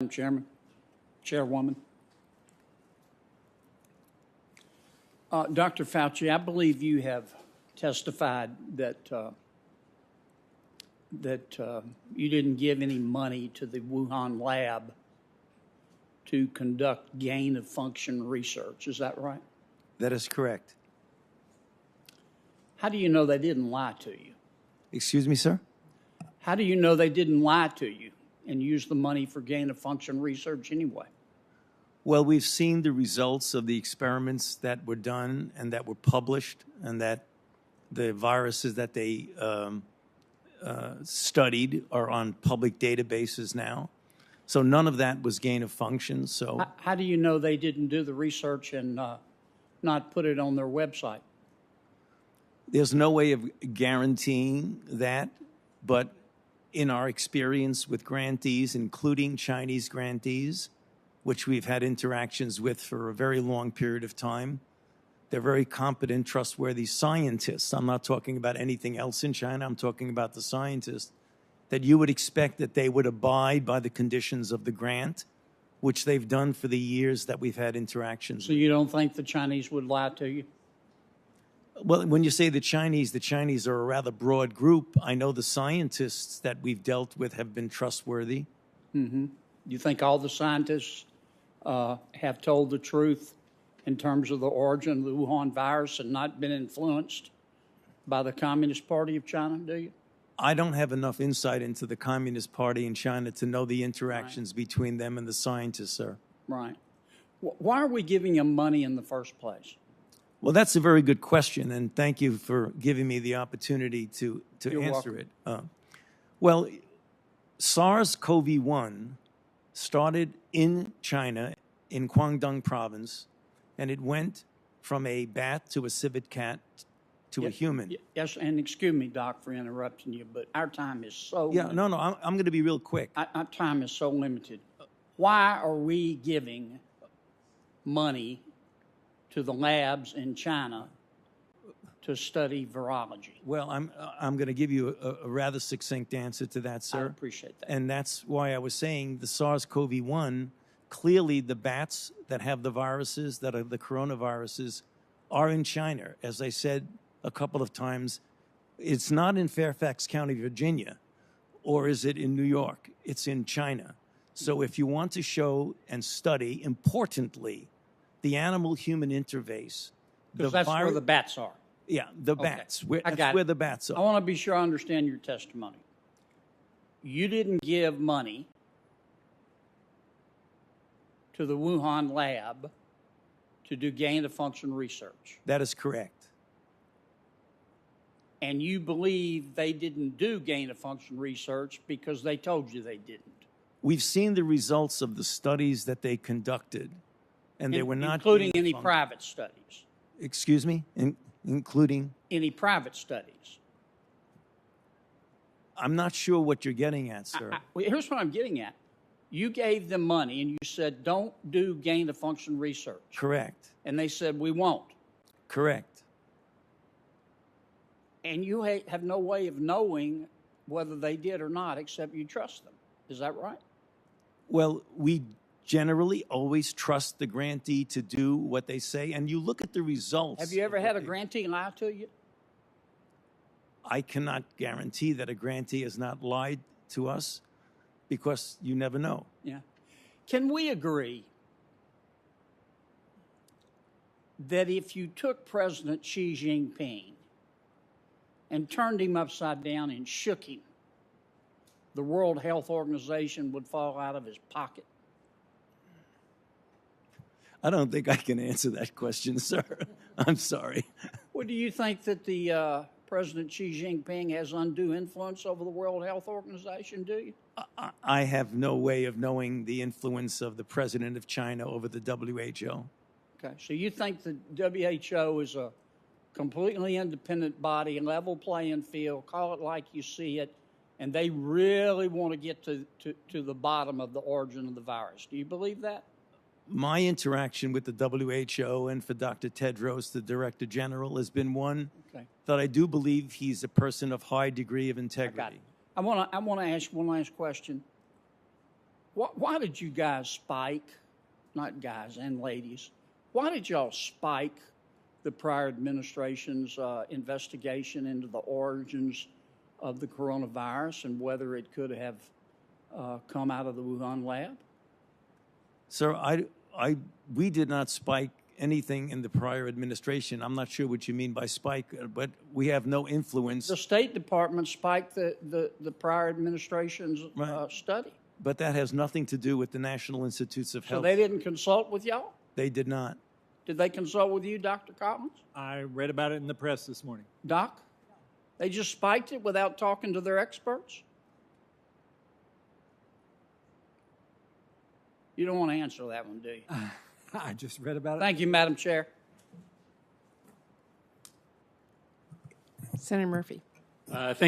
Chairman, Chairwoman. Dr. Fauci, I believe you have testified that you didn't give any money to the Wuhan lab to conduct gain-of-function research. Is that right? That is correct. How do you know they didn't lie to you? Excuse me, sir? How do you know they didn't lie to you and use the money for gain-of-function research anyway? Well, we've seen the results of the experiments that were done and that were published, and that the viruses that they studied are on public databases now. So none of that was gain of function. So how do you know they didn't do the research and not put it on their website? there's no way of guaranteeing that, but in our experience with grantees, including Chinese grantees, which we've had interactions with for a very long period of time, they're very competent, trustworthy scientists. I'm not talking about anything else in China. I'm talking about the scientists, that you would expect that they would abide by the conditions of the grant, which they've done for the years that we've had interactions. So you don't think the Chinese would lie to you? Well, when you say the Chinese are a rather broad group. I know the scientists that we've dealt with have been trustworthy. Mm-hmm. You think all the scientists have told the truth in terms of the origin of the Wuhan virus and not been influenced by the Communist Party of China, do you? I don't have enough insight into the Communist Party in China to know the interactions between them and the scientists, sir. Right. Why are we giving them money in the first place? Well, that's a very good question, and thank you for giving me the opportunity to answer it. Well, SARS-CoV-1 started in China, in Guangdong province, and it went from a bat to a civet cat to a human. Yes, and excuse me, Doc, for interrupting you, but our time is so limited. No, I'm going to be real quick. Our time is so limited. Why are we giving money to the labs in China to study virology? Well, I'm going to give you a rather succinct answer to that, sir. I appreciate that. And that's why I was saying the SARS-CoV-1, clearly the bats that have the viruses, that are the coronaviruses, are in China. As I said a couple of times, it's not in Fairfax County, Virginia, or is it in New York? It's in China. So if you want to show and study, importantly, the animal-human interface. Because that's where the bats are. Yeah, the bats. That's where the bats are. I want to be sure I understand your testimony. You didn't give money to the Wuhan lab to do gain-of-function research. That is correct. And you believe they didn't do gain-of-function research because they told you they didn't. We've seen the results of the studies that they conducted, and they were not including any private studies. Excuse me? Including? Any private studies. I'm not sure what you're getting at, sir. Here's what I'm getting at. You gave them money and you said, don't do gain-of-function research. Correct. And they said, we won't. Correct. And you have no way of knowing whether they did or not, except you trust them. Is that right? Well, we generally always trust the grantee to do what they say, and you look at the results. Have you ever had a grantee lie to you? I cannot guarantee that a grantee has not lied to us, because you never know. Yeah. Can we agree that if you took President Xi Jinping and turned him upside down and shook him, the World Health Organization would fall out of his pocket? I don't think I can answer that question, sir. I'm sorry. Well, do you think that the President Xi Jinping has undue influence over the World Health Organization, do you? I have no way of knowing the influence of the president of China over the WHO. Okay, so you think the WHO is a completely independent body, a level playing field, call it like you see it, and they really want to get to the bottom of the origin of the virus. Do you believe that? My interaction with the WHO and for Dr. Tedros, the Director General, has been one that I do believe he's a person of high degree of integrity. I want to ask one last question. Why did you guys spike, not guys and ladies, why did y'all spike the prior administration's investigation into the origins of the coronavirus and whether it could have come out of the Wuhan lab? Sir, we did not spike anything in the prior administration. I'm not sure what you mean by spike, but we have no influence. The State Department spiked the prior administration's study. But that has nothing to do with the National Institutes of So Health. they didn't consult with y'all? They did not. Did they consult with you, Dr. Collins? I read about it in the press this morning. Doc? They just spiked it without talking to their experts? You don't want to answer that one, do you? I just read about it. Thank you, Madam Chair. Senator Murphy. Thank you.